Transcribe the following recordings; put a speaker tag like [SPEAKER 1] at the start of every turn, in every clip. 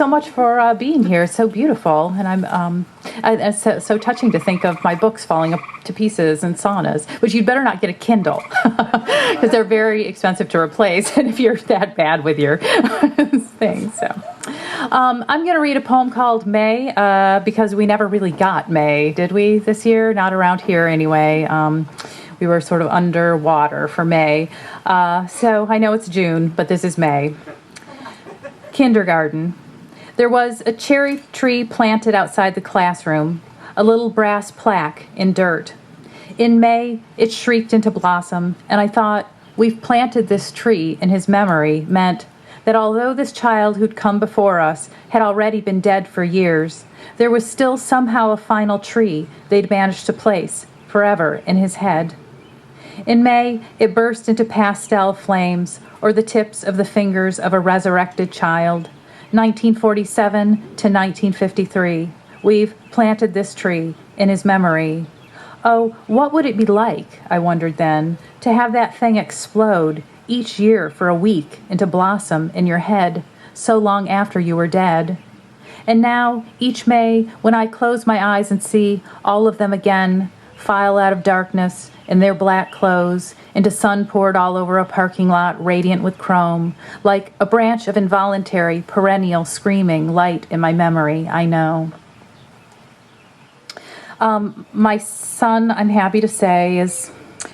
[SPEAKER 1] so much for being here. It's so beautiful, and it's so touching to think of my books falling to pieces in saunas, which you'd better not get a Kindle, because they're very expensive to replace, and if you're that bad with your things. So I'm going to read a poem called May, because we never really got May, did we, this year? Not around here, anyway. We were sort of underwater for May. So I know it's June, but this is May. Kindergarten. There was a cherry tree planted outside the classroom, a little brass plaque in dirt. In May, it shrieked into blossom, and I thought, we've planted this tree in his memory meant that although this child who'd come before us had already been dead for years, there was still somehow a final tree they'd managed to place forever in his head. In May, it burst into pastel flames, or the tips of the fingers of a resurrected child. 1947 to 1953. We've planted this tree in his memory. Oh, what would it be like, I wondered then, to have that thing explode each year for a week into blossom in your head, so long after you were dead? And now, each May, when I close my eyes and see all of them again, file out of darkness in their black clothes, into sun poured all over a parking lot radiant with chrome, like a branch of involuntary, perennial screaming light in my memory, I know. My son, I'm happy to say,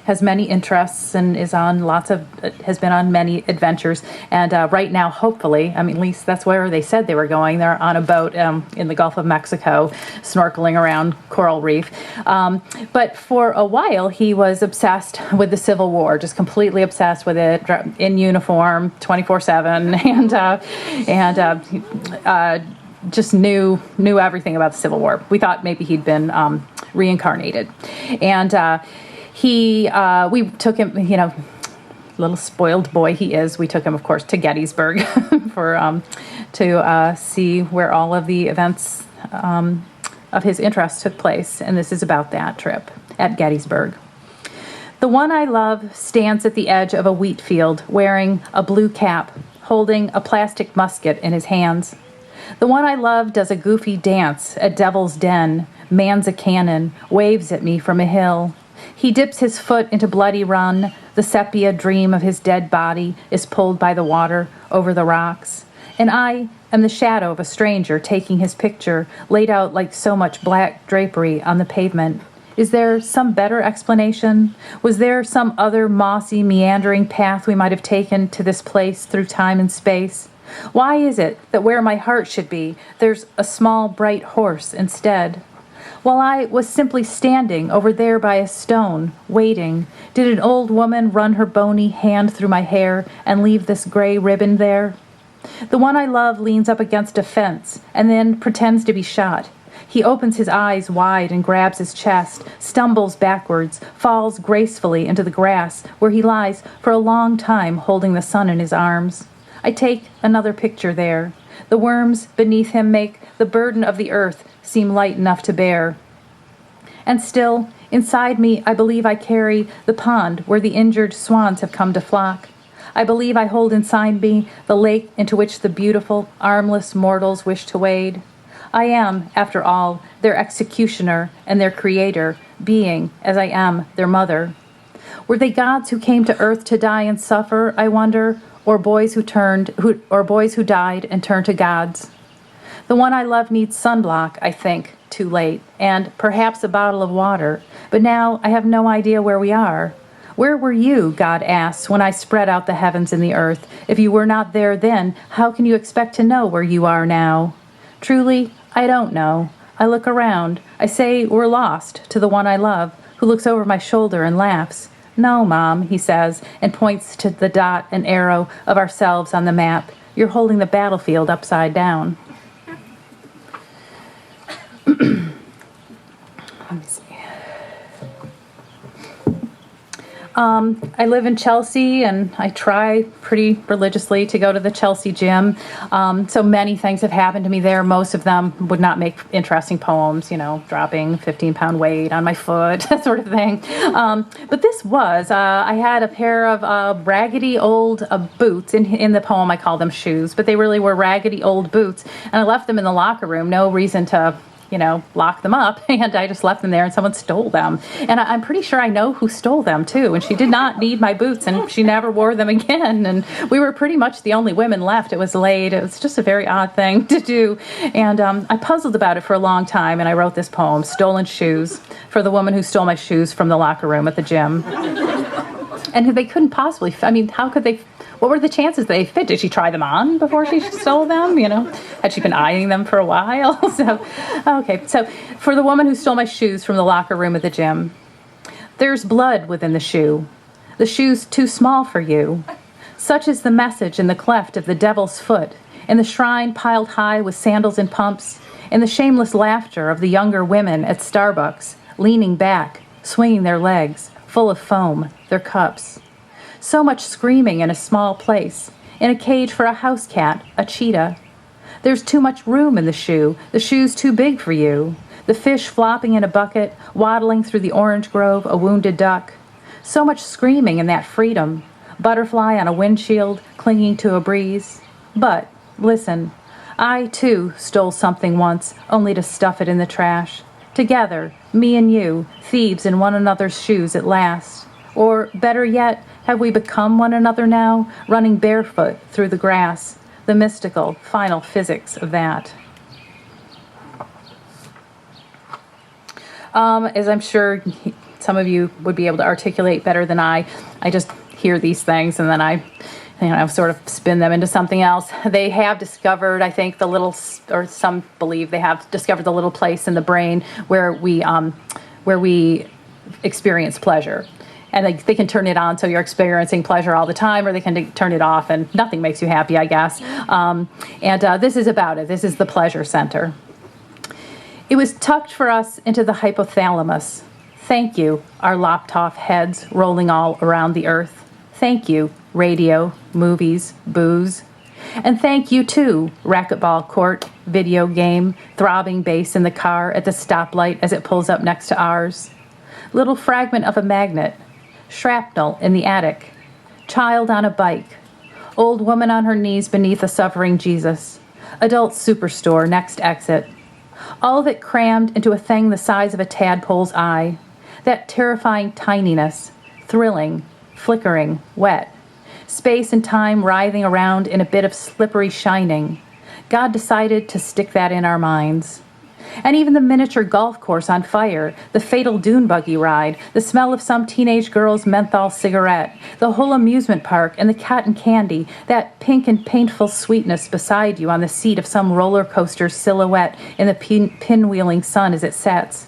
[SPEAKER 1] has many interests and has been on many adventures. And right now, hopefully, at least that's where they said they were going. They're on a boat in the Gulf of Mexico, snorkeling around Coral Reef. But for a while, he was obsessed with the Civil War, just completely obsessed with it, in uniform, 24/7, and just knew everything about the Civil War. We thought maybe he'd been reincarnated, and we took him, little spoiled boy he is. We took him, of course, to Gettysburg to see where all of the events of his interest took place, and this is about that trip at Gettysburg. The one I love stands at the edge of a wheat field, wearing a blue cap, holding a plastic musket in his hands. The one I love does a goofy dance at Devil's Den, mans a cannon, waves at me from a hill. He dips his foot into Bloody Run. The sepia dream of his dead body is pulled by the water over the rocks. And I am the shadow of a stranger taking his picture, laid out like so much black drapery on the pavement. Is there some better explanation? Was there some other mossy, meandering path we might have taken to this place through time and space? Why is it that where my heart should be, there's a small, bright horse instead? While I was simply standing over there by a stone, waiting, did an old woman run her bony hand through my hair and leave this gray ribbon there? The one I love leans up against a fence and then pretends to be shot. He opens his eyes wide and grabs his chest, stumbles backwards, falls gracefully into the grass, where he lies for a long time holding the sun in his arms. I take another picture there. The worms beneath him make the burden of the earth seem light enough to bear. And still, inside me, I believe I carry the pond where the injured swans have come to flock. I believe I hold inside me the lake into which the beautiful, armless mortals wish to wade. I am, after all, their executioner and their creator, being, as I am, their mother. Were they gods who came to earth to die and suffer, I wonder, or boys who died and turned to gods? The one I love needs sunblock, I think, too late, and perhaps a bottle of water. But now I have no idea where we are. Where were you, God asks, when I spread out the heavens and the earth? If you were not there then, how can you expect to know where you are now? Truly, I don't know. I look around. I say we're lost to the one I love, who looks over my shoulder and laughs. No, Mom, he says, and points to the dot and arrow of ourselves on the map. You're holding the battlefield upside down. Let me see. I live in Chelsea, and I try pretty religiously to go to the Chelsea gym. So many things have happened to me there. Most of them would not make interesting poems, dropping 15-pound weight on my foot, that sort of thing. But this was, I had a pair of raggedy old boots. In the poem, I call them shoes, but they really were raggedy old boots. And I left them in the locker room. No reason to lock them up, and I just left them there, and someone stole them. And I'm pretty sure I know who stole them, too, and she did not need my boots, and she never wore them again, and we were pretty much the only women left. It was late. It was just a very odd thing to do, and I puzzled about it for a long time, and I wrote this poem, Stolen Shoes, for the woman who stole my shoes from the locker room at the gym. And they couldn't possibly, how could they, what were the chances they fit? Did she try them on before she stole them? Had she been eyeing them for a while? So for the woman who stole my shoes from the locker room at the gym, there's blood within the shoe. The shoe's too small for you. Such is the message in the cleft of the devil's foot, in the shrine piled high with sandals and pumps, in the shameless laughter of the younger women at Starbucks, leaning back, swinging their legs, full of foam, their cups. So much screaming in a small place, in a cage for a house cat, a cheetah. There's too much room in the shoe's too big for you. The fish flopping in a bucket, waddling through the orange grove, a wounded duck. So much screaming in that freedom, butterfly on a windshield, clinging to a breeze. But, listen, I too stole something once, only to stuff it in the trash. Together, me and you, thieves in one another's shoes at last. Or, better yet, have we become one another now, running barefoot through the grass, the mystical, final physics of that? As I'm sure some of you would be able to articulate better than I just hear these things and then I sort of spin them into something else. They have discovered, I think, some believe they have discovered the little place in the brain where we experience pleasure. And they can turn it on so you're experiencing pleasure all the time, or they can turn it off and nothing makes you happy, I guess. This is about it. This is the pleasure center. It was tucked for us into the hypothalamus. Thank you, our lopped-off heads rolling all around the earth. Thank you, radio, movies, booze. And thank you, too, racquetball court, video game, throbbing bass in the car at the stoplight as it pulls up next to ours. Little fragment of a magnet. Shrapnel in the attic, child on a bike, old woman on her knees beneath a suffering Jesus, adult superstore next exit. All of it crammed into a thing the size of a tadpole's eye, that terrifying tininess, thrilling, flickering, wet, space and time writhing around in a bit of slippery shining. God decided to stick that in our minds. And even the miniature golf course on fire, the fatal dune buggy ride, the smell of some teenage girl's menthol cigarette, the whole amusement park and the cotton candy, that pink and painful sweetness beside you on the seat of some roller coaster silhouette in the pinwheeling sun as it sets.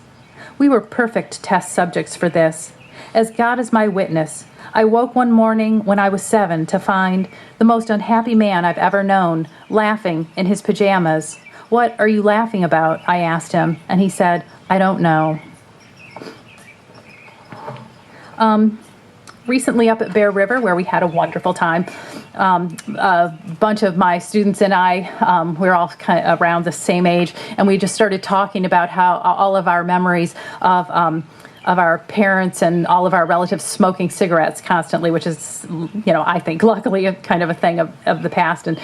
[SPEAKER 1] We were perfect test subjects for this. As God is my witness, I woke one morning when I was 7 to find the most unhappy man I've ever known, laughing in his pajamas. What are you laughing about? I asked him, and he said, I don't know. Recently up at Bear River, where we had a wonderful time, a bunch of my students and I, we're all kind of around the same age, and we just started talking about how all of our memories of our parents and all of our relatives smoking cigarettes constantly, which is, I think luckily a kind of a thing of the past, and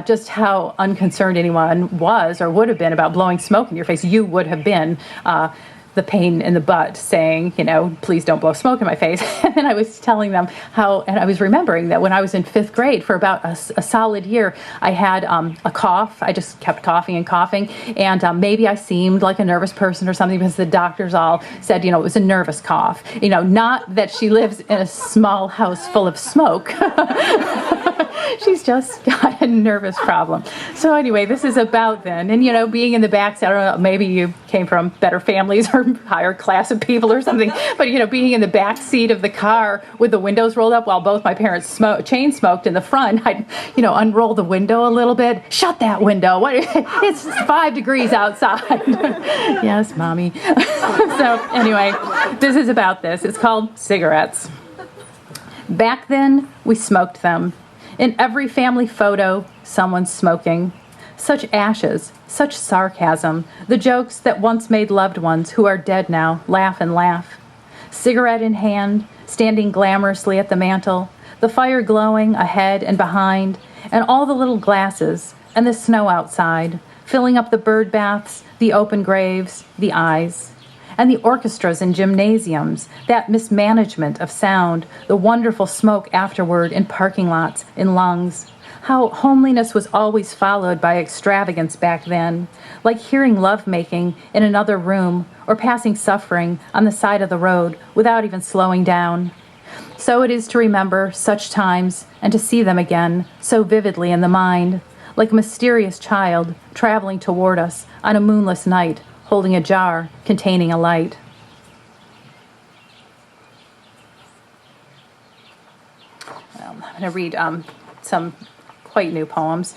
[SPEAKER 1] just how unconcerned anyone was or would have been about blowing smoke in your face. You would have been the pain in the butt saying, please don't blow smoke in my face. And then I was telling them and I was remembering that when I was in 5th grade for about a solid year, I had a cough. I just kept coughing and coughing. And maybe I seemed like a nervous person or something because the doctors all said, it was a nervous cough. Not that she lives in a small house full of smoke. She's just got a nervous problem. So anyway, this is about then. And, being in the backseat, I don't know, maybe you came from better families or higher class of people or something, but, being in the back seat of the car with the windows rolled up while both my parents chain smoked in the front, I'd, unroll the window a little bit. Shut that window. It's 5 degrees outside. Yes, Mommy. So anyway, this is about this. It's called Cigarettes. Back then, we smoked them. In every family photo, someone's smoking. Such ashes, such sarcasm, the jokes that once made loved ones who are dead now laugh and laugh. Cigarette in hand, standing glamorously at the mantel, the fire glowing ahead and behind, and all the little glasses, and the snow outside, filling up the bird baths, the open graves, the eyes. And the orchestras in gymnasiums, that mismanagement of sound, the wonderful smoke afterward in parking lots, in lungs. How homeliness was always followed by extravagance back then, like hearing lovemaking in another room or passing suffering on the side of the road without even slowing down. So it is to remember such times and to see them again so vividly in the mind, like a mysterious child traveling toward us on a moonless night, holding a jar containing a light. I'm going to read some quite new poems.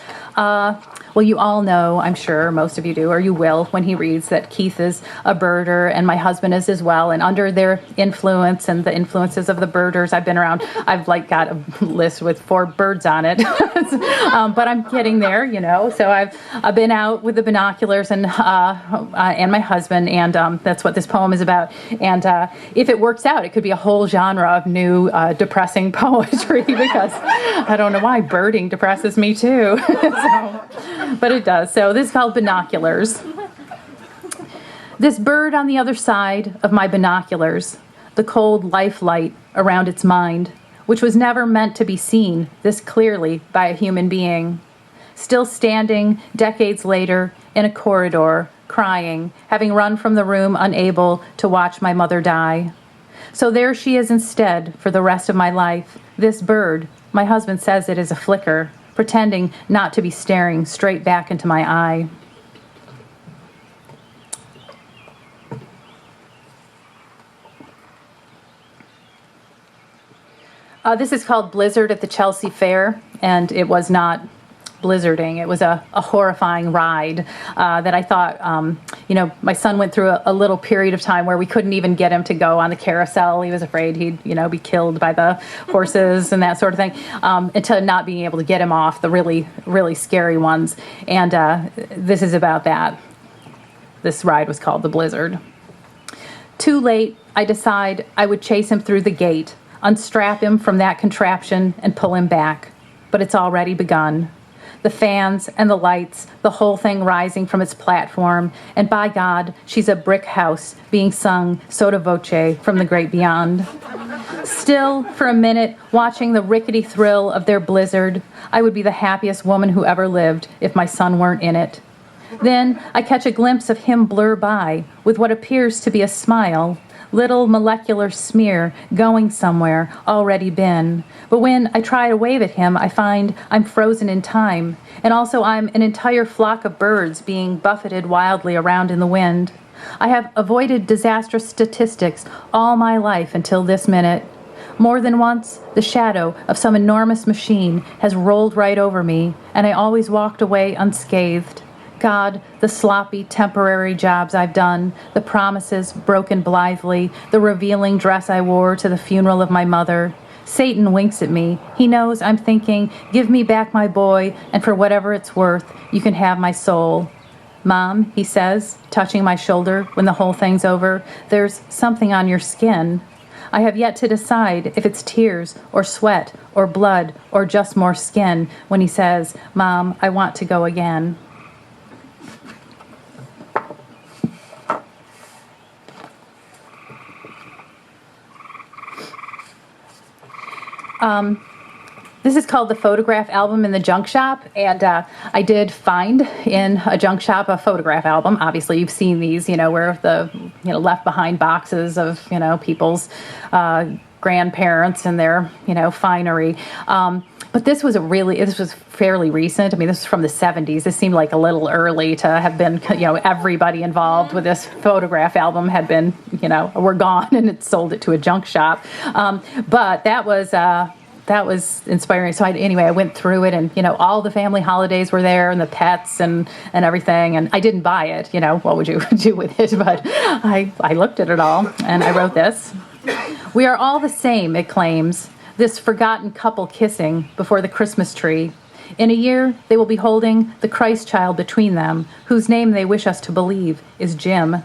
[SPEAKER 1] Well, you all know, I'm sure, most of you do, or you will, when he reads that Keith is a birder and my husband is as well. And under their influence and the influences of the birders I've been around, I've got a list with 4 birds on it. But I'm getting there, So I've been out with the binoculars and my husband, and that's what this poem is about. And if it works out, it could be a whole genre of new depressing poetry because I don't know why birding depresses me too. But it does. So this is called Binoculars. This bird on the other side of my binoculars, the cold life light around its mind, which was never meant to be seen this clearly by a human being, still standing decades later in a corridor, crying, having run from the room unable to watch my mother die. So there she is instead for the rest of my life, this bird. My husband says it is a flicker, pretending not to be staring straight back into my eye. This is called Blizzard at the Chelsea Fair, and it was not blizzarding. It was a horrifying ride that I thought, my son went through a little period of time where we couldn't even get him to go on the carousel. He was afraid he'd, be killed by the horses and that sort of thing, until not being able to get him off the really, really scary ones. And this is about that. This ride was called the Blizzard. Too late, I decide I would chase him through the gate, unstrap him from that contraption and pull him back. But it's already begun. The fans and the lights, the whole thing rising from its platform, and by God, she's a brick house being sung sotto voce from the great beyond. Still, for a minute, watching the rickety thrill of their blizzard, I would be the happiest woman who ever lived if my son weren't in it. Then I catch a glimpse of him blur by with what appears to be a smile, little molecular smear going somewhere, already been. But when I try to wave at him, I find I'm frozen in time, and also I'm an entire flock of birds being buffeted wildly around in the wind. I have avoided disastrous statistics all my life until this minute. More than once, the shadow of some enormous machine has rolled right over me, and I always walked away unscathed. God, the sloppy, temporary jobs I've done, the promises broken blithely, the revealing dress I wore to the funeral of my mother. Satan winks at me. He knows I'm thinking, give me back my boy, and for whatever it's worth, you can have my soul. Mom, he says, touching my shoulder when the whole thing's over, there's something on your skin. I have yet to decide if it's tears or sweat or blood or just more skin when he says, Mom, I want to go again. This is called the Photograph Album in the Junk Shop, and I did find in a junk shop a photograph album. Obviously, you've seen these, where the left behind boxes of people's grandparents and their finery. But this was fairly recent. I mean, this was from the 70s. This seemed like a little early to have been, everybody involved with this photograph album had been, were gone and it sold it to a junk shop. But that was inspiring. So I went through it, and all the family holidays were there, and the pets and everything. And I didn't buy it. What would you do with it? But I looked at it all, and I wrote this. We are all the same, it claims. this forgotten couple kissing before the Christmas tree. In a year, they will be holding the Christ child between them, whose name they wish us to believe is Jim.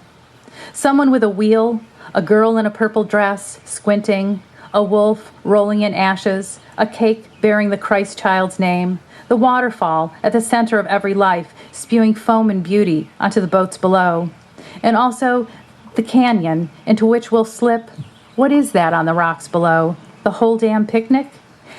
[SPEAKER 1] Someone with a wheel, a girl in a purple dress, squinting, a wolf rolling in ashes, a cake bearing the Christ child's name, the waterfall at the center of every life, spewing foam and beauty onto the boats below. And also the canyon into which we'll slip. What is that on the rocks below? The whole damn picnic?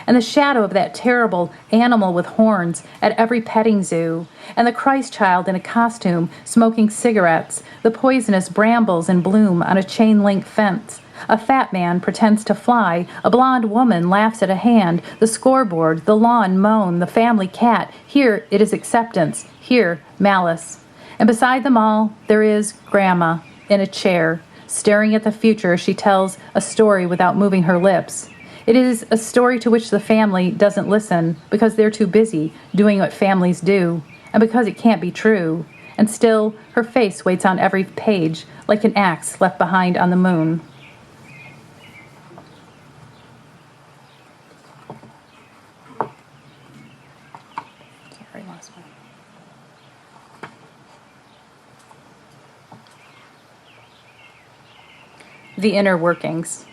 [SPEAKER 1] And the shadow of that terrible animal with horns at every petting zoo, and the Christ child in a costume smoking cigarettes, the poisonous brambles in bloom on a chain-link fence. A fat man pretends to fly, a blonde woman laughs at a hand, the scoreboard, the lawn moan, the family cat. Here it is acceptance, here malice. And beside them all, there is Grandma in a chair, staring at the future as she tells a story without moving her lips. It is a story to which the family doesn't listen because they're too busy doing what families do, and because it can't be true. And still, her face waits on every page like an axe left behind on the moon. Sorry, lost one. The inner workings.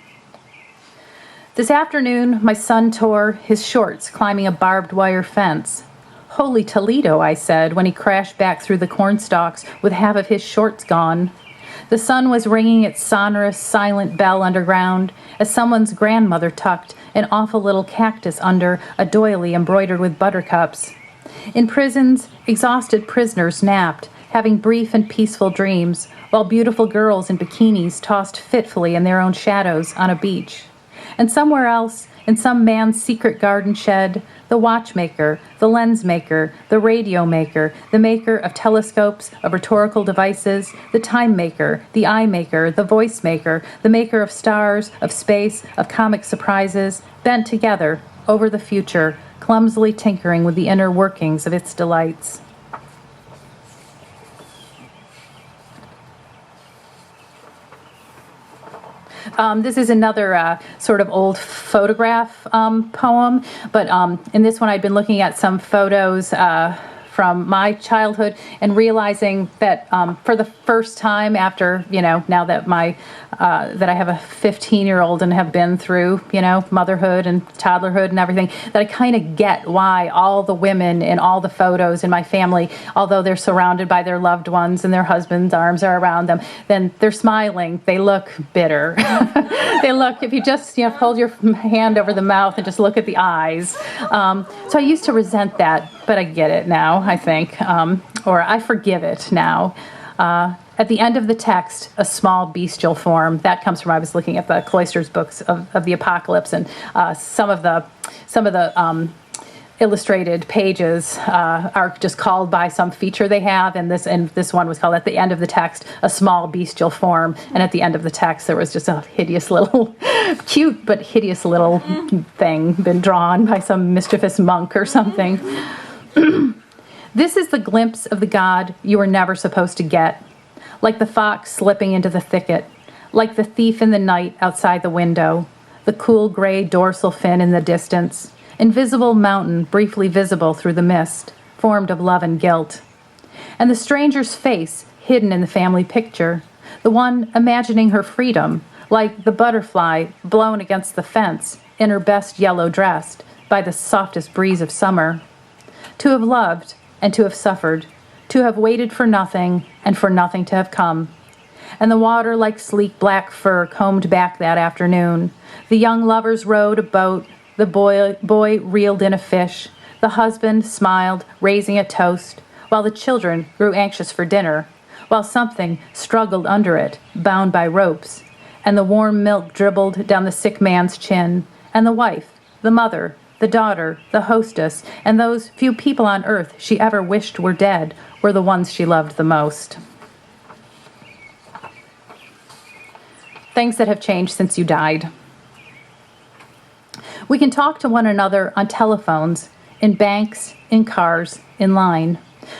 [SPEAKER 1] This afternoon, my son tore his shorts climbing a barbed wire fence. Holy Toledo, I said, when he crashed back through the cornstalks with half of his shorts gone. The sun was ringing its sonorous, silent bell underground as someone's grandmother tucked an awful little cactus under a doily embroidered with buttercups. In prisons, exhausted prisoners napped, having brief and peaceful dreams, while beautiful girls in bikinis tossed fitfully in their own shadows on a beach. And somewhere else, in some man's secret garden shed, the watchmaker, the lens maker, the radio maker, the maker of telescopes, of rhetorical devices, the time maker, the eye maker, the voice maker, the maker of stars, of space, of comic surprises, bent together over the future, clumsily tinkering with the inner workings of its delights. This is another sort of old photograph poem, but in this one I'd been looking at some photos from my childhood and realizing that for the first time after, now that that I have a 15-year-old and have been through, motherhood and toddlerhood and everything, that I kind of get why all the women in all the photos in my family, although they're surrounded by their loved ones and their husband's arms are around them, then they're smiling. They look bitter. They look, if you just hold your hand over the mouth and just look at the eyes. So I used to resent that, but I get it now, I think, or I forgive it now. At the end of the text, a small bestial form. That comes from, I was looking at the Cloisters books of the Apocalypse, and some of the illustrated pages are just called by some feature they have, and this one was called, at the end of the text, a small bestial form, and at the end of the text there was just a hideous little, cute but hideous little thing been drawn by some mischievous monk or something. This is the glimpse of the God you were never supposed to get, like the fox slipping into the thicket, like the thief in the night outside the window, the cool gray dorsal fin in the distance, invisible mountain briefly visible through the mist, formed of love and guilt. And the stranger's face hidden in the family picture, the one imagining her freedom, like the butterfly blown against the fence in her best yellow dress by the softest breeze of summer. To have loved and to have suffered, to have waited for nothing and for nothing to have come. And the water like sleek black fur combed back that afternoon. The young lovers rowed a boat, the boy reeled in a fish, the husband smiled, raising a toast, while the children grew anxious for dinner, while something struggled under it, bound by ropes, and the warm milk dribbled down the sick man's chin, and the wife, the mother, the daughter, the hostess, and those few people on earth she ever wished were dead were the ones she loved the most. Things that have changed since you died. We can talk to one another on telephones, in banks, in cars, in line.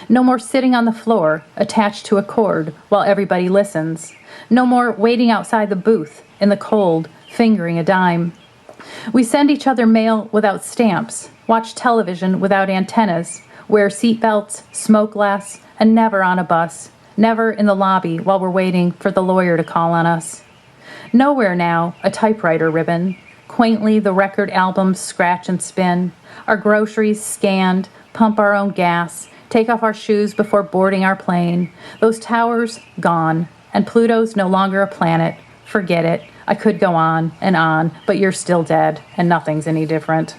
[SPEAKER 1] No more sitting on the floor, attached to a cord, while everybody listens. No more waiting outside the booth, in the cold, fingering a dime. We send each other mail without stamps, watch television without antennas, wear seatbelts, smoke less, and never on a bus, never in the lobby while we're waiting for the lawyer to call on us. Nowhere now a typewriter ribbon. Quaintly the record albums scratch and spin. Our groceries scanned, pump our own gas, take off our shoes before boarding our plane. Those towers gone, and Pluto's no longer a planet. Forget it. I could go on, but you're still dead, and nothing's any different.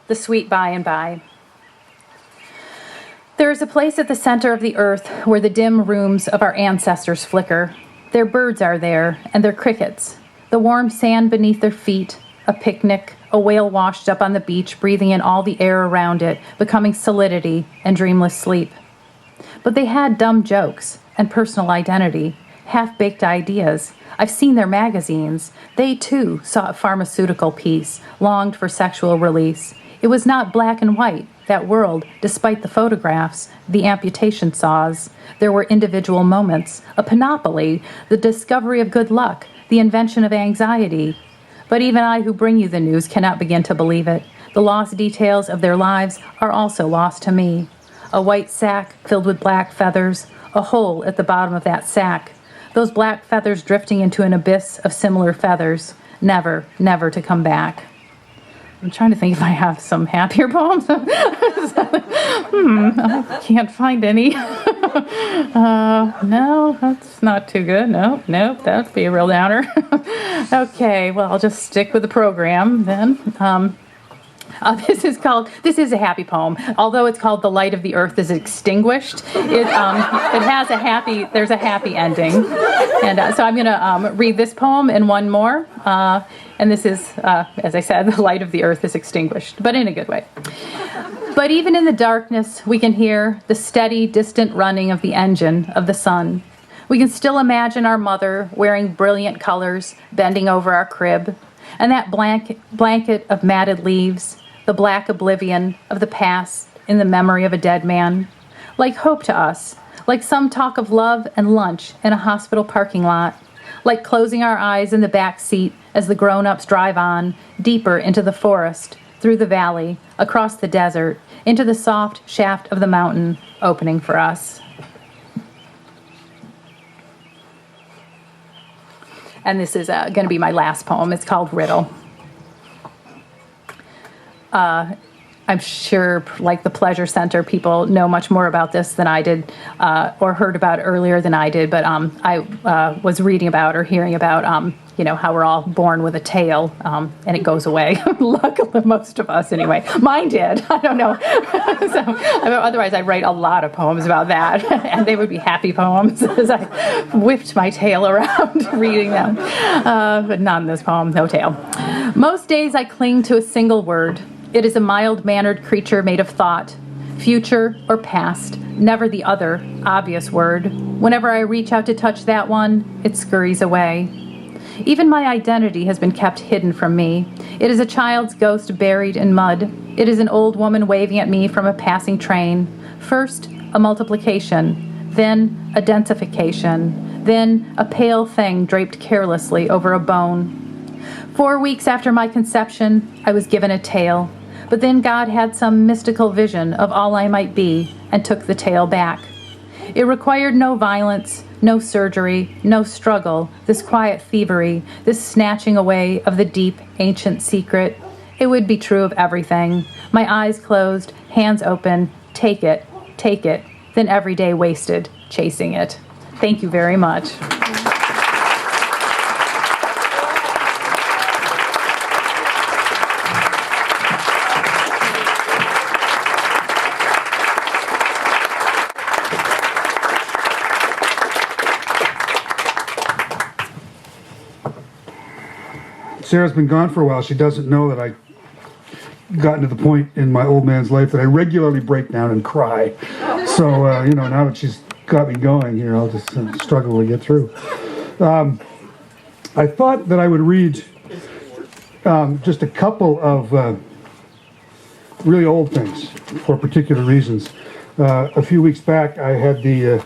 [SPEAKER 1] The Sweet By and By. There is a place at the center of the earth where the dim rooms of our ancestors flicker. Their birds are there, and their crickets. The warm sand beneath their feet, a picnic, a whale washed up on the beach, breathing in all the air around it, becoming solidity and dreamless sleep. But they had dumb jokes and personal identity, half-baked ideas. I've seen their magazines. They, too, sought pharmaceutical peace, longed for sexual release. It was not black and white, that world, despite the photographs, the amputation saws. There were individual moments, a panoply, the discovery of good luck, the invention of anxiety. But even I who bring you the news cannot begin to believe it. The lost details of their lives are also lost to me. A white sack filled with black feathers, a hole at the bottom of that sack. Those black feathers drifting into an abyss of similar feathers, never, never to come back. I'm trying to think if I have some happier poems. I can't find any. No, that's not too good. Nope, that'd be a real downer. Okay, well, I'll just stick with the program then. This is a happy poem. Although it's called The Light of the Earth is Extinguished, there's a happy ending. And so I'm going to read this poem and one more. And this is, as I said, The Light of the Earth is Extinguished, but in a good way. But even in the darkness, we can hear the steady, distant running of the engine of the sun. We can still imagine our mother wearing brilliant colors, bending over our crib, and that blanket of matted leaves, the black oblivion of the past in the memory of a dead man, like hope to us, like some talk of love and lunch in a hospital parking lot, like closing our eyes in the back seat as the grown-ups drive on, deeper into the forest, through the valley, across the desert, into the soft shaft of the mountain opening for us. And this is going to be my last poem. It's called Riddle. I'm sure, like the Pleasure Center, people know much more about this than I did, or heard about earlier than I did. But I was reading about or hearing about, how we're all born with a tail, and it goes away. Luckily, most of us, anyway. Mine did. I don't know. Otherwise, I'd write a lot of poems about that, and they would be happy poems as I whipped my tail around reading them. But not in this poem. No tail. Most days, I cling to a single word. It is a mild-mannered creature made of thought, future or past, never the other, obvious word. Whenever I reach out to touch that one, it scurries away. Even my identity has been kept hidden from me. It is a child's ghost buried in mud. It is an old woman waving at me from a passing train. First, a multiplication, then a densification, then a pale thing draped carelessly over a bone. 4 weeks after my conception, I was given a tail. But then God had some mystical vision of all I might be and took the tail back. It required no violence, no surgery, no struggle, this quiet thievery, this snatching away of the deep, ancient secret. It would be true of everything. My eyes closed, hands open, take it, then every day wasted chasing it. Thank you very much.
[SPEAKER 2] Sarah's been gone for a while. She doesn't know that I've gotten to the point in my old man's life that I regularly break down and cry. So, now that she's got me going here, I'll just struggle to get through. I thought that I would read just a couple of really old things for particular reasons. A few weeks back, I had the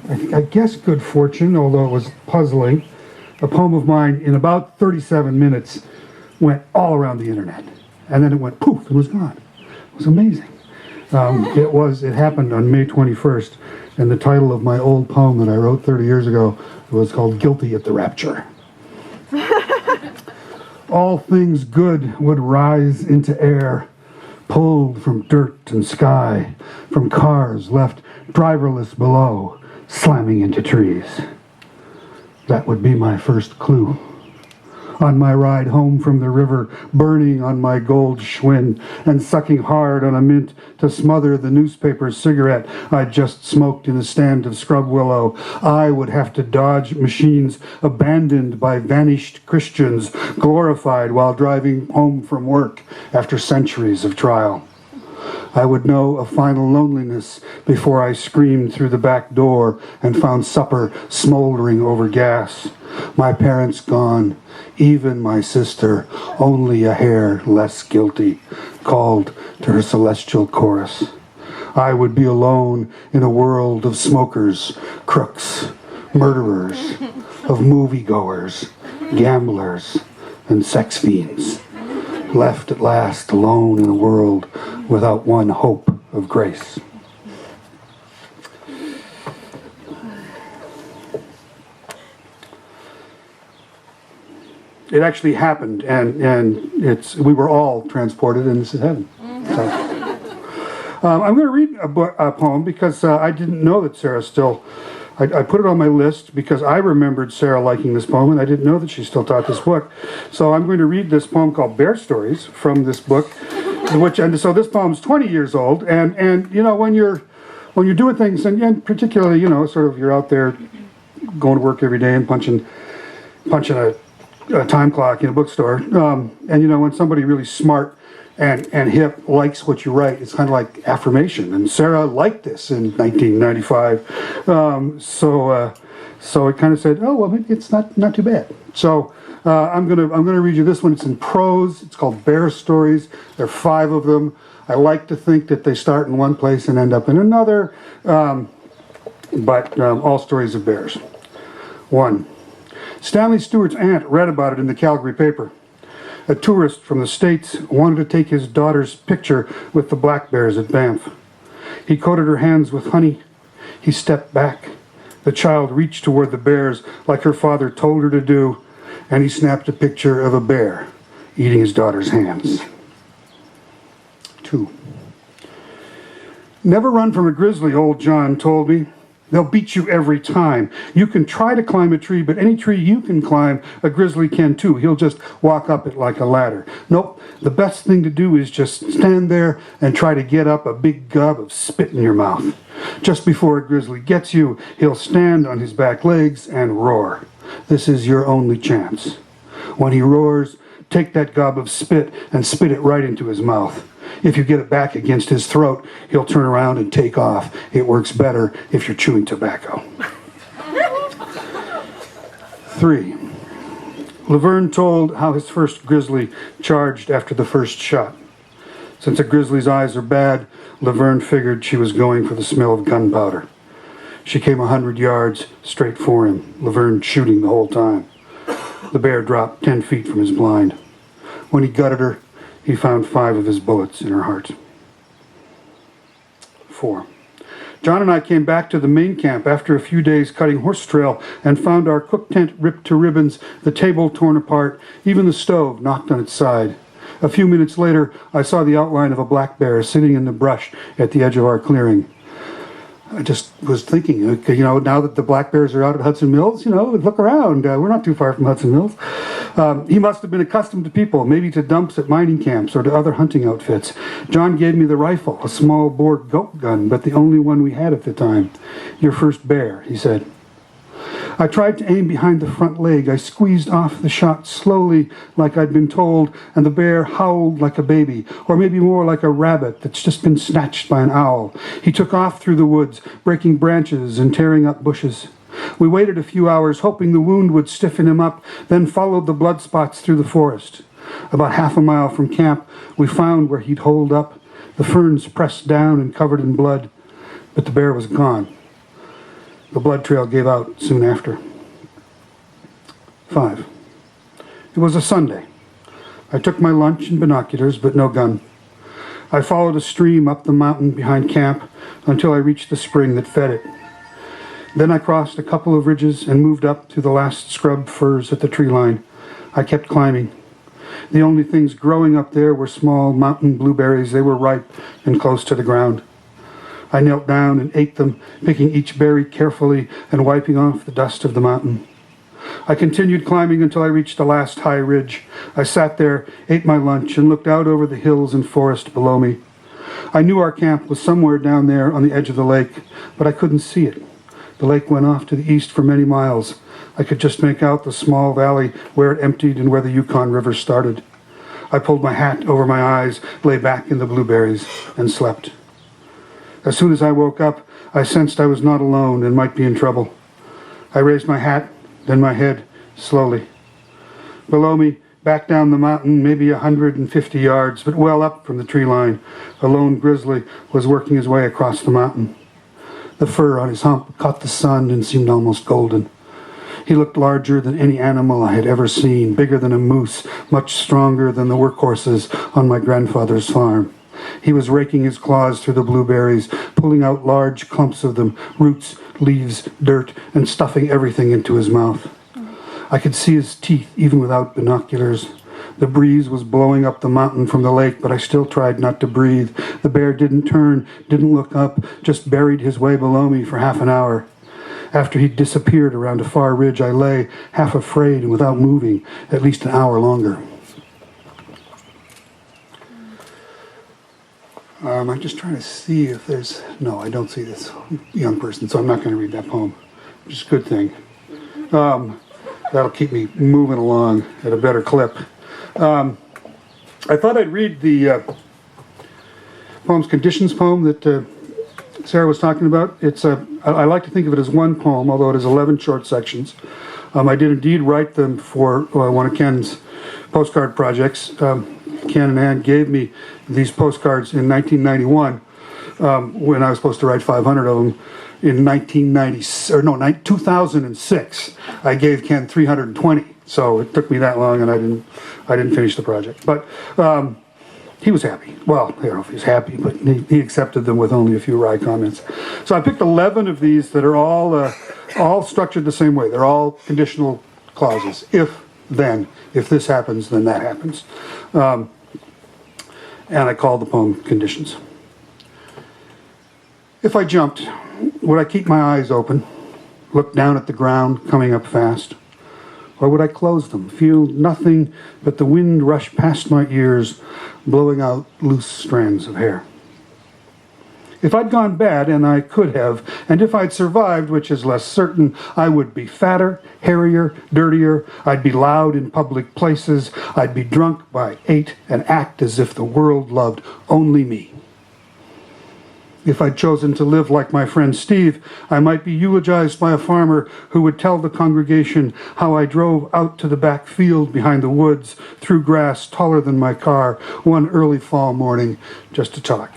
[SPEAKER 2] I guess good fortune, although it was puzzling. A poem of mine in about 37 minutes went all around the internet. And then it went poof and was gone. It was amazing. It happened on May 21st, and the title of my old poem that I wrote 30 years ago was called Guilty at the Rapture. All things good would rise into air, pulled from dirt and sky, from cars left driverless below, slamming into trees. That would be my first clue. On my ride home from the river, burning on my gold Schwinn and sucking hard on a mint to smother the newspaper cigarette I'd just smoked in a stand of scrub willow, I would have to dodge machines abandoned by vanished Christians, glorified while driving home from work after centuries of trial. I would know a final loneliness before I screamed through the back door and found supper smoldering over gas. My parents gone, even my sister, only a hair less guilty, called to her celestial chorus. I would be alone in a world of smokers, crooks, murderers, of moviegoers, gamblers, and sex fiends, left at last alone in a world without one hope of grace. It actually happened, and we were all transported, and this is heaven. So, I'm going to read a poem because I didn't know that Sarah still. I put it on my list because I remembered Sarah liking this poem, and I didn't know that she still taught this book. So I'm going to read this poem called Bear Stories from this book, so this poem's 20 years old, and you know when you're doing things, and particularly sort of you're out there going to work every day and punching a time clock in a bookstore, and when somebody really smart and hip likes what you write, it's kind of like affirmation. And Sarah liked this in 1995, so it kind of said, oh well, it's not too bad. So I'm gonna read you this one. It's in prose. It's called Bear Stories. There are 5 of them. I like to think that they start in one place and end up in another, but all stories of bears. 1. Stanley Stewart's aunt read about it in the Calgary paper. A tourist from the States wanted to take his daughter's picture with the black bears at Banff. He coated her hands with honey. He stepped back. The child reached toward the bears like her father told her to do, and he snapped a picture of a bear eating his daughter's hands. 2. Never run from a grizzly, old John told me. They'll beat you every time. You can try to climb a tree, but any tree you can climb, a grizzly can too. He'll just walk up it like a ladder. Nope, the best thing to do is just stand there and try to get up a big gob of spit in your mouth. Just before a grizzly gets you, he'll stand on his back legs and roar. This is your only chance. When he roars, take that gob of spit and spit it right into his mouth. If you get it back against his throat, he'll turn around and take off. It works better if you're chewing tobacco. 3. Laverne told how his first grizzly charged after the first shot. Since a grizzly's eyes are bad, Laverne figured she was going for the smell of gunpowder. She came 100 yards straight for him, Laverne shooting the whole time. The bear dropped 10 feet from his blind. When he gutted her, he found 5 of his bullets in her heart. 4. John and I came back to the main camp after a few days cutting horse trail and found our cook tent ripped to ribbons, the table torn apart, even the stove knocked on its side. A few minutes later, I saw the outline of a black bear sitting in the brush at the edge of our clearing. I just was thinking, now that the black bears are out at Hudson Mills, look around. We're not too far from Hudson Mills. He must have been accustomed to people, maybe to dumps at mining camps or to other hunting outfits. John gave me the rifle, a small bore goat gun, but the only one we had at the time. Your first bear, he said. I tried to aim behind the front leg. I squeezed off the shot slowly, like I'd been told, and the bear howled like a baby, or maybe more like a rabbit that's just been snatched by an owl. He took off through the woods, breaking branches and tearing up bushes. We waited a few hours, hoping the wound would stiffen him up, then followed the blood spots through the forest. About half a mile from camp, we found where he'd holed up, the ferns pressed down and covered in blood, but the bear was gone. The blood trail gave out soon after. 5. It was a Sunday. I took my lunch and binoculars, but no gun. I followed a stream up the mountain behind camp until I reached the spring that fed it. Then I crossed a couple of ridges and moved up to the last scrub firs at the tree line. I kept climbing. The only things growing up there were small mountain blueberries. They were ripe and close to the ground. I knelt down and ate them, picking each berry carefully and wiping off the dust of the mountain. I continued climbing until I reached the last high ridge. I sat there, ate my lunch, and looked out over the hills and forest below me. I knew our camp was somewhere down there on the edge of the lake, but I couldn't see it. The lake went off to the east for many miles. I could just make out the small valley where it emptied and where the Yukon River started. I pulled my hat over my eyes, lay back in the blueberries, and slept. As soon as I woke up, I sensed I was not alone and might be in trouble. I raised my hat, then my head, slowly. Below me, back down the mountain, maybe 150 yards, but well up from the tree line, a lone grizzly was working his way across the mountain. The fur on his hump caught the sun and seemed almost golden. He looked larger than any animal I had ever seen, bigger than a moose, much stronger than the workhorses on my grandfather's farm. He was raking his claws through the blueberries, pulling out large clumps of them, roots, leaves, dirt, and stuffing everything into his mouth. I could see his teeth even without binoculars. The breeze was blowing up the mountain from the lake, but I still tried not to breathe. The bear didn't turn, didn't look up, just buried his way below me for half an hour. After he disappeared around a far ridge, I lay, half afraid and without moving, at least an hour longer. I'm just trying to see if there's... No, I don't see this young person, so I'm not going to read that poem. Which is a good thing. That'll keep me moving along at a better clip. I thought I'd read the poem's Conditions poem that Sarah was talking about. I like to think of it as one poem, although it is 11 short sections. I did indeed write them for one of Ken's postcard projects. Ken and Ann gave me these postcards in 1991 when I was supposed to write 500 of them. In 2006, I gave Ken 320. So it took me that long, and I didn't finish the project. But he was happy. Well, I don't know if he was happy, but he accepted them with only a few wry comments. So I picked 11 of these that are all structured the same way. They're all conditional clauses. If, then. If this happens, then that happens. And I called the poem Conditions. If I jumped, would I keep my eyes open, look down at the ground coming up fast? Or would I close them, feel nothing but the wind rush past my ears, blowing out loose strands of hair? If I'd gone bad, and I could have, and if I'd survived, which is less certain, I would be fatter, hairier, dirtier, I'd be loud in public places, I'd be drunk by 8 and act as if the world loved only me. If I'd chosen to live like my friend Steve, I might be eulogized by a farmer who would tell the congregation how I drove out to the back field behind the woods through grass taller than my car one early fall morning just to talk.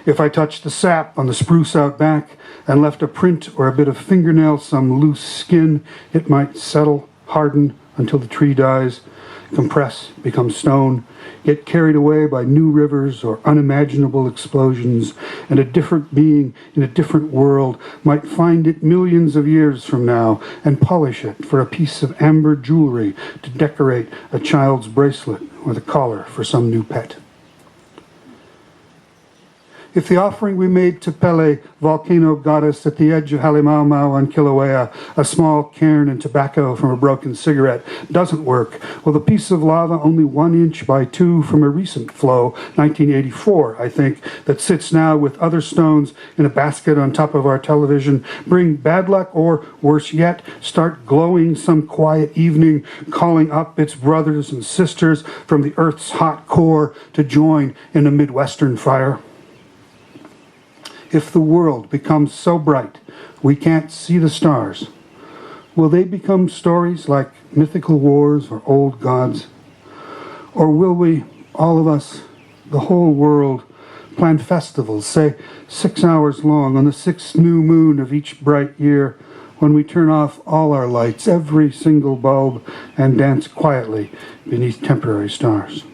[SPEAKER 2] If I touched the sap on the spruce out back and left a print or a bit of fingernail, some loose skin, it might settle, harden until the tree dies, compress, become stone, get carried away by new rivers or unimaginable explosions, and a different being in a different world might find it millions of years from now and polish it for a piece of amber jewelry to decorate a child's bracelet or the collar for some new pet. If the offering we made to Pele, volcano goddess at the edge of Halemaumau on Kilauea, a small cairn and tobacco from a broken cigarette, doesn't work, well, the piece of lava only 1 inch by 2 from a recent flow, 1984, I think, that sits now with other stones in a basket on top of our television, bring bad luck, or worse yet, start glowing some quiet evening, calling up its brothers and sisters from the Earth's hot core to join in a Midwestern fire. If the world becomes so bright we can't see the stars, will they become stories like mythical wars or old gods? Or will we, all of us, the whole world, planned festivals, say 6 hours long, on the 6th new moon of each bright year, when we turn off all our lights, every single bulb, and dance quietly beneath temporary stars.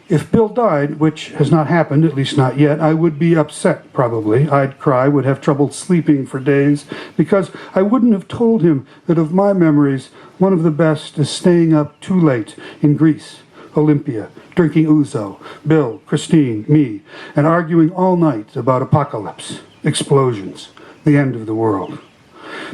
[SPEAKER 2] If Bill died, which has not happened, at least not yet, I would be upset, probably. I'd cry, would have trouble sleeping for days, because I wouldn't have told him that of my memories, one of the best is staying up too late in Greece, Olympia, drinking ouzo, Bill, Christine, me, and arguing all night about apocalypse, explosions, the end of the world.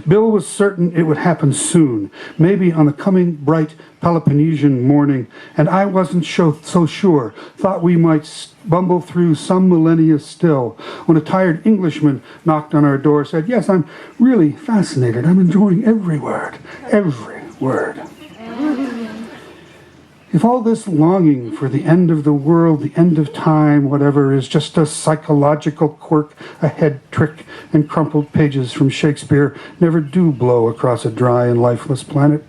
[SPEAKER 2] Bill was certain it would happen soon, maybe on the coming bright Peloponnesian morning, and I wasn't so sure, thought we might bumble through some millennia still, when a tired Englishman knocked on our door, said, "Yes, I'm really fascinated. I'm enjoying every word, every word." If all this longing for the end of the world, the end of time, whatever, is just a psychological quirk, a head trick, and crumpled pages from Shakespeare never do blow across a dry and lifeless planet,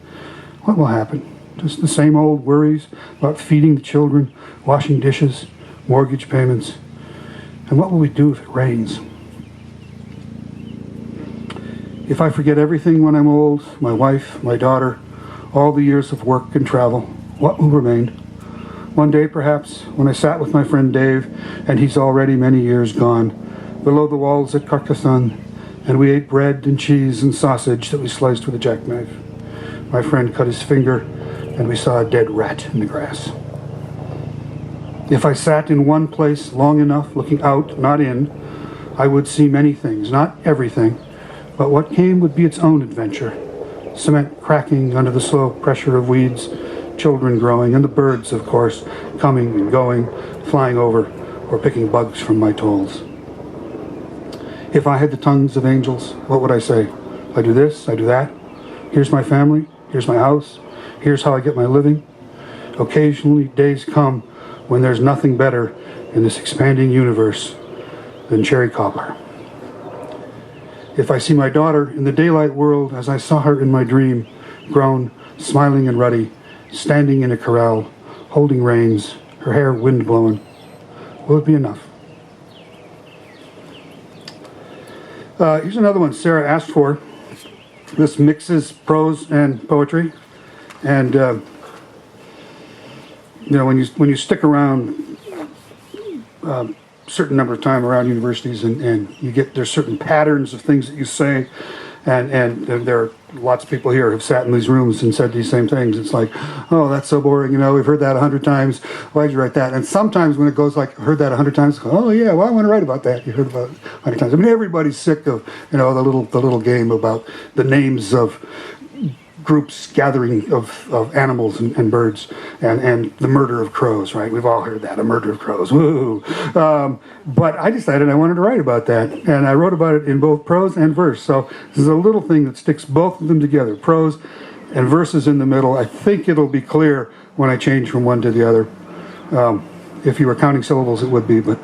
[SPEAKER 2] what will happen? Just the same old worries about feeding the children, washing dishes, mortgage payments. And what will we do if it rains? If I forget everything when I'm old, my wife, my daughter, all the years of work and travel, what will remain? One day, perhaps, when I sat with my friend Dave, and he's already many years gone, below the walls at Carcassonne, and we ate bread and cheese and sausage that we sliced with a jackknife. My friend cut his finger, and we saw a dead rat in the grass. If I sat in one place long enough, looking out, not in, I would see many things, not everything, but what came would be its own adventure. Cement cracking under the slow pressure of weeds, children growing, and the birds, of course, coming and going, flying over, or picking bugs from my tolls. If I had the tongues of angels, what would I say? I do this, I do that. Here's my family, here's my house, here's how I get my living. Occasionally, days come when there's nothing better in this expanding universe than cherry cobbler. If I see my daughter in the daylight world as I saw her in my dream, grown, smiling and ruddy, standing in a corral, holding reins, her hair wind-blown, will it be enough? Here's another one Sarah asked for. This mixes prose and poetry. And, when you stick around a certain number of time around universities and there's certain patterns of things that you say, and there are lots of people here who've sat in these rooms and said these same things. It's like, oh, that's so boring. We've heard that 100 times. Why'd you write that? And sometimes when it goes like, heard that 100 times, oh yeah, well, I want to write about that. You heard about it 100 times. I mean, everybody's sick of, the little game about the names of groups gathering of animals and birds and the murder of crows, right? We've all heard that, a murder of crows, woo! But I decided I wanted to write about that, and I wrote about it in both prose and verse. So this is a little thing that sticks both of them together, prose and verses in the middle. I think it'll be clear when I change from one to the other. If you were counting syllables, it would be, but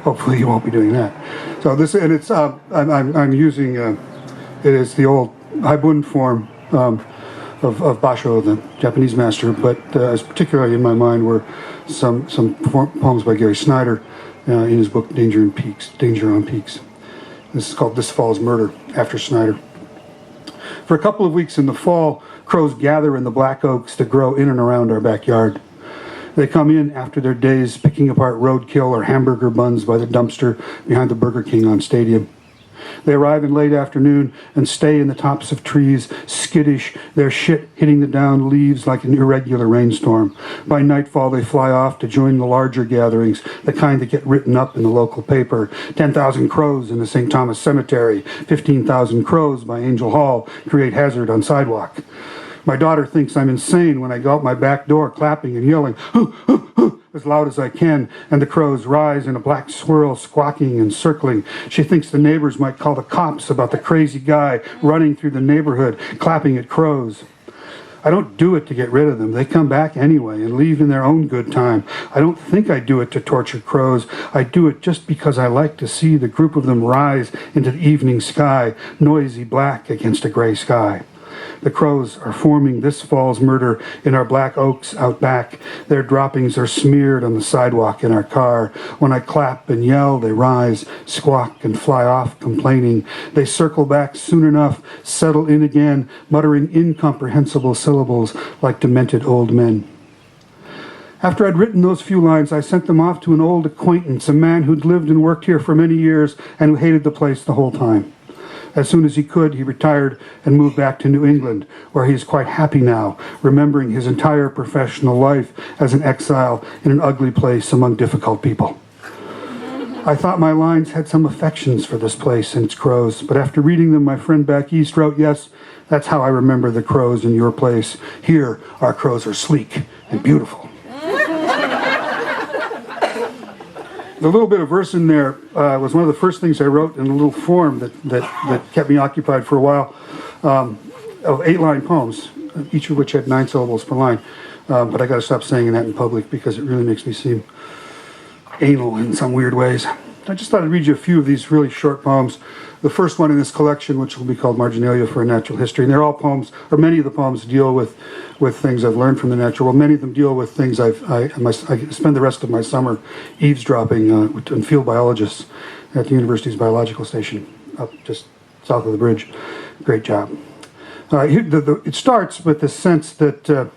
[SPEAKER 2] hopefully you won't be doing that. So this, and it's I'm using it is the old Haibun form of Basho, the Japanese master, but as particularly in my mind were some poems by Gary Snyder in his book Danger on Peaks. This is called This Fall's Murder, after Snyder. For a couple of weeks in the fall, crows gather in the black oaks that grow in and around our backyard. They come in after their days picking apart roadkill or hamburger buns by the dumpster behind the Burger King on Stadium. They arrive in late afternoon and stay in the tops of trees, skittish, their shit hitting the downed leaves like an irregular rainstorm. By nightfall, they fly off to join the larger gatherings, the kind that get written up in the local paper. 10,000 crows in the St. Thomas Cemetery, 15,000 crows by Angel Hall create hazard on sidewalk. My daughter thinks I'm insane when I go out my back door clapping and yelling, "Hoo, hoo, hoo," as loud as I can, and the crows rise in a black swirl, squawking and circling. She thinks the neighbors might call the cops about the crazy guy running through the neighborhood, clapping at crows. I don't do it to get rid of them. They come back anyway and leave in their own good time. I don't think I do it to torture crows. I do it just because I like to see the group of them rise into the evening sky, noisy black against a gray sky. The crows are forming this fall's murder in our black oaks out back. Their droppings are smeared on the sidewalk in our car. When I clap and yell, they rise, squawk, and fly off, complaining. They circle back soon enough, settle in again, muttering incomprehensible syllables like demented old men. After I'd written those few lines, I sent them off to an old acquaintance, a man who'd lived and worked here for many years and who hated the place the whole time. As soon as he could, he retired and moved back to New England, where he is quite happy now, remembering his entire professional life as an exile in an ugly place among difficult people. I thought my lines had some affections for this place and its crows, but after reading them, my friend back east wrote, "Yes, that's how I remember the crows in your place. Here, our crows are sleek and beautiful." The little bit of verse in there was one of the first things I wrote in a little form that kept me occupied for a while, of 8-line poems, each of which had 9 syllables per line. But I got to stop saying that in public because it really makes me seem anal in some weird ways. I just thought I'd read you a few of these really short poems. The first one in this collection, which will be called Marginalia for a Natural History, and they're all poems, or many of the poems deal with things I've learned from the natural world. Many of them deal with things I spend the rest of my summer eavesdropping on field biologists at the university's biological station up just south of the bridge. Great job. It starts with the sense that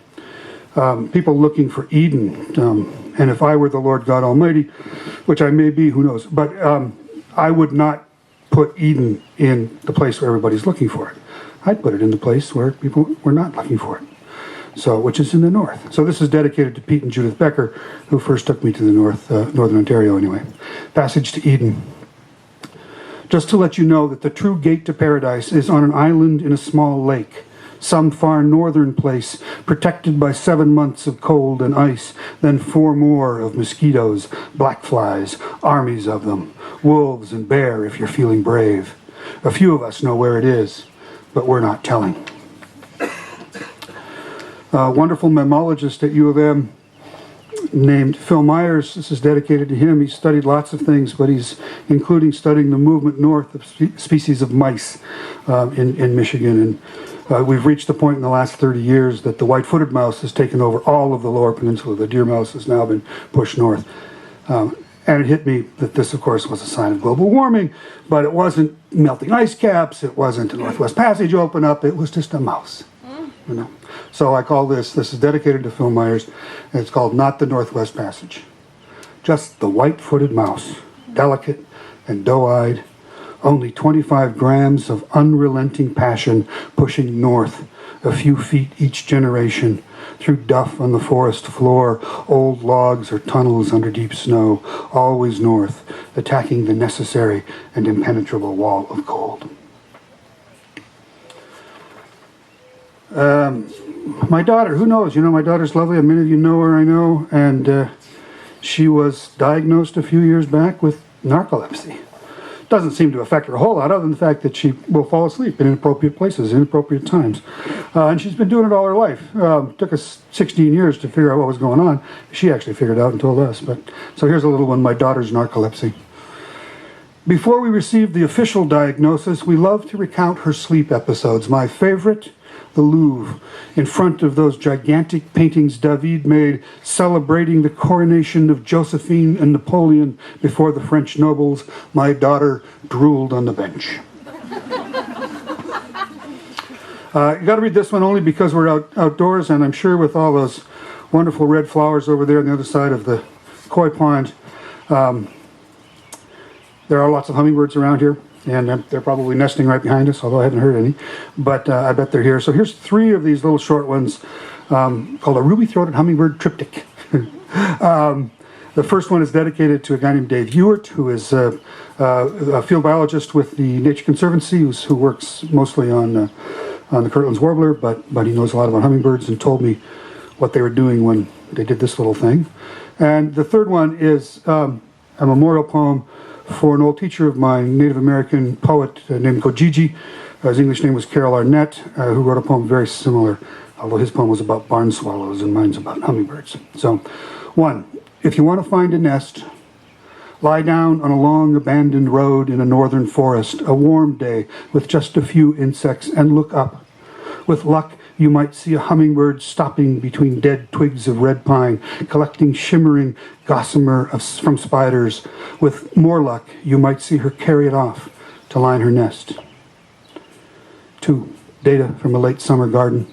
[SPEAKER 2] people looking for Eden, and if I were the Lord God Almighty, which I may be, who knows, but I would not put Eden in the place where everybody's looking for it. I'd put it in the place where people were not looking for it, which is in the north. So this is dedicated to Pete and Judith Becker, who first took me to the northern Ontario anyway. Passage to Eden. Just to let you know that the true gate to paradise is on an island in a small lake, some far northern place, protected by 7 months of cold and ice, then 4 more of mosquitoes, black flies, armies of them, wolves and bear if you're feeling brave. A few of us know where it is, but we're not telling. A wonderful mammologist at U of M named Phil Myers, this is dedicated to him. He studied lots of things, but he's including studying the movement north of species of mice in Michigan. And we've reached the point in the last 30 years that the white-footed mouse has taken over all of the lower peninsula. The deer mouse has now been pushed north. And it hit me that this, of course, was a sign of global warming, but it wasn't melting ice caps, it wasn't a Northwest Passage open up, it was just a mouse. You know? So I call this is dedicated to Phil Myers, and it's called Not the Northwest Passage. Just the white-footed mouse, delicate and doe-eyed, only 25 grams of unrelenting passion pushing north, a few feet each generation, through duff on the forest floor, old logs or tunnels under deep snow, always north, attacking the necessary and impenetrable wall of cold. My daughter, who knows? You know, my daughter's lovely. Many of you know her, I know. And she was diagnosed a few years back with narcolepsy. Doesn't seem to affect her a whole lot, other than the fact that she will fall asleep in inappropriate places, inappropriate times. And she's been doing it all her life. Took us 16 years to figure out what was going on. She actually figured it out and told us. So here's a little one, My Daughter's Narcolepsy. Before we received the official diagnosis, we loved to recount her sleep episodes. My favorite, the Louvre, in front of those gigantic paintings David made celebrating the coronation of Josephine and Napoleon before the French nobles. My daughter drooled on the bench. You got to read this one only because we're outdoors, and I'm sure with all those wonderful red flowers over there on the other side of the koi pond, there are lots of hummingbirds around here. And they're probably nesting right behind us, although I haven't heard any. But I bet they're here. So here's 3 of these little short ones called a ruby-throated hummingbird triptych. The first one is dedicated to a guy named Dave Ewart, who is a field biologist with the Nature Conservancy, who works mostly on the Kirtland's warbler, but he knows a lot about hummingbirds and told me what they were doing when they did this little thing. And the third one is a memorial poem for an old teacher of mine, Native American poet named Kojiji. His English name was Carol Arnett, who wrote a poem very similar, although his poem was about barn swallows and mine's about hummingbirds. So, 1, if you want to find a nest, lie down on a long abandoned road in a northern forest, a warm day with just a few insects, and look up. With luck, you might see a hummingbird stopping between dead twigs of red pine, collecting shimmering gossamer from spiders. With more luck, you might see her carry it off to line her nest. 2. Data from a late summer garden.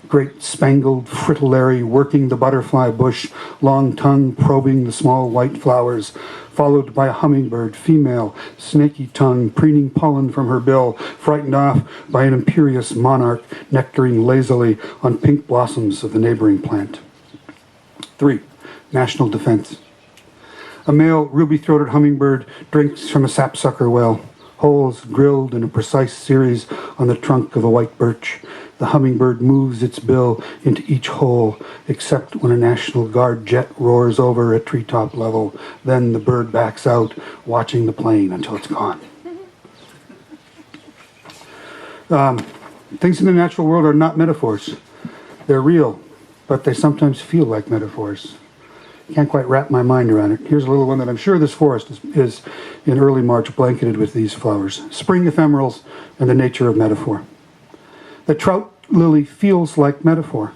[SPEAKER 2] Great spangled fritillary working the butterfly bush, long tongue probing the small white flowers, followed by a hummingbird, female, snaky tongue, preening pollen from her bill, frightened off by an imperious monarch nectaring lazily on pink blossoms of the neighboring plant. 3. National defense. A male ruby-throated hummingbird drinks from a sapsucker well, holes drilled in a precise series on the trunk of a white birch. The hummingbird moves its bill into each hole, except when a National Guard jet roars over at treetop level. Then the bird backs out, watching the plane until it's gone. Things in the natural world are not metaphors. They're real, but they sometimes feel like metaphors. Can't quite wrap my mind around it. Here's a little one that I'm sure this forest is in early March blanketed with these flowers. Spring ephemerals and the nature of metaphor. The trout lily feels like metaphor.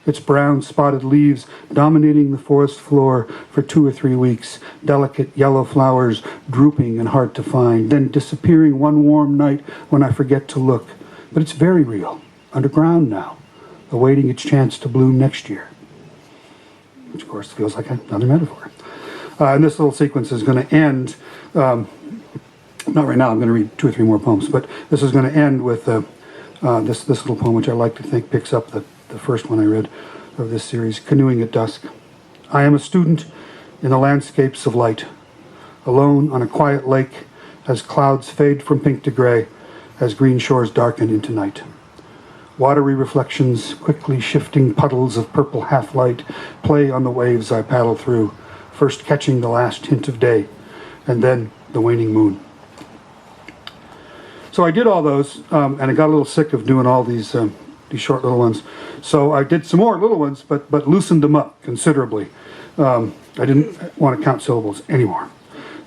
[SPEAKER 2] Its brown spotted leaves dominating the forest floor for 2 or 3 weeks, delicate yellow flowers drooping and hard to find, then disappearing one warm night when I forget to look. But it's very real, underground now, awaiting its chance to bloom next year. Which of course feels like another metaphor. And this little sequence is going to end, not right now, I'm going to read 2 or 3 more poems, but this is going to end with this little poem, which I like to think picks up the first one I read of this series, Canoeing at Dusk. I am a student in the landscapes of light, alone on a quiet lake as clouds fade from pink to gray, as green shores darken into night. Watery reflections, quickly shifting puddles of purple half-light, play on the waves I paddle through, first catching the last hint of day, and then the waning moon. So I did all those, and I got a little sick of doing all these short little ones. So I did some more little ones, but loosened them up considerably. I didn't want to count syllables anymore.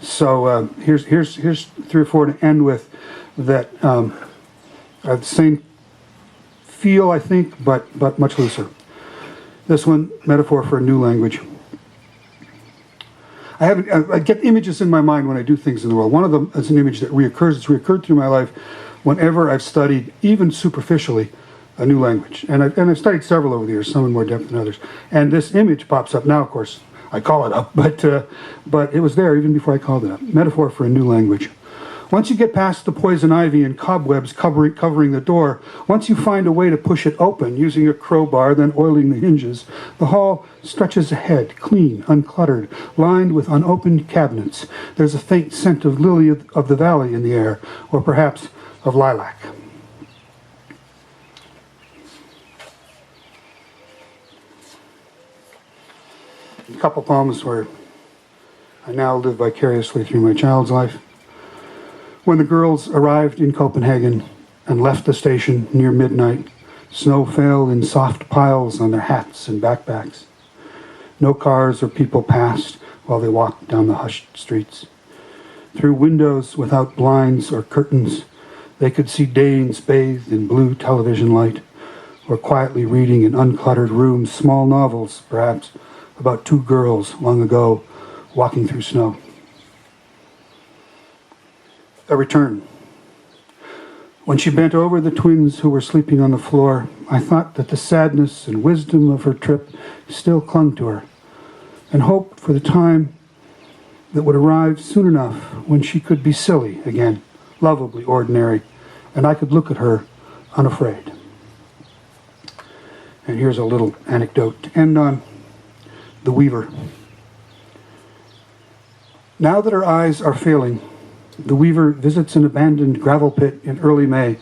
[SPEAKER 2] So here's 3 or 4 to end with that have the same feel, I think, but much looser. This one, metaphor for a new language. I get images in my mind when I do things in the world. One of them is an image that reoccurs. It's reoccurred through my life whenever I've studied, even superficially, a new language. And I've studied several over the years, some in more depth than others. And this image pops up now, of course. I call it up, but it was there even before I called it up. Metaphor for a new language. Once you get past the poison ivy and cobwebs covering the door, once you find a way to push it open using a crowbar, then oiling the hinges, the hall stretches ahead, clean, uncluttered, lined with unopened cabinets. There's a faint scent of lily of the valley in the air, or perhaps of lilac. A couple poems where I now live vicariously through my child's life. When the girls arrived in Copenhagen and left the station near midnight, snow fell in soft piles on their hats and backpacks. No cars or people passed while they walked down the hushed streets. Through windows without blinds or curtains, they could see Danes bathed in blue television light, or quietly reading in uncluttered rooms small novels, perhaps, about 2 girls long ago walking through snow. A return. When she bent over the twins who were sleeping on the floor, I thought that the sadness and wisdom of her trip still clung to her, and hoped for the time that would arrive soon enough when she could be silly again, lovably ordinary, and I could look at her unafraid. And here's a little anecdote to end on. The Weaver. Now that her eyes are failing, the weaver visits an abandoned gravel pit in early May,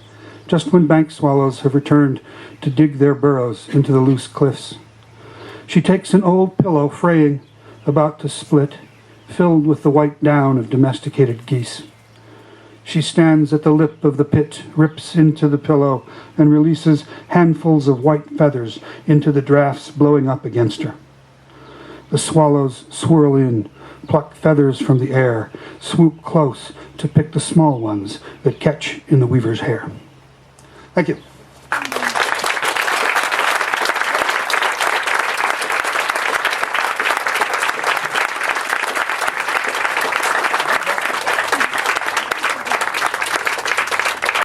[SPEAKER 2] just when bank swallows have returned to dig their burrows into the loose cliffs. She takes an old pillow fraying, about to split, filled with the white down of domesticated geese. She stands at the lip of the pit, rips into the pillow, and releases handfuls of white feathers into the drafts blowing up against her. The swallows swirl in, pluck feathers from the air, swoop close to pick the small ones that catch in the weaver's hair. Thank you.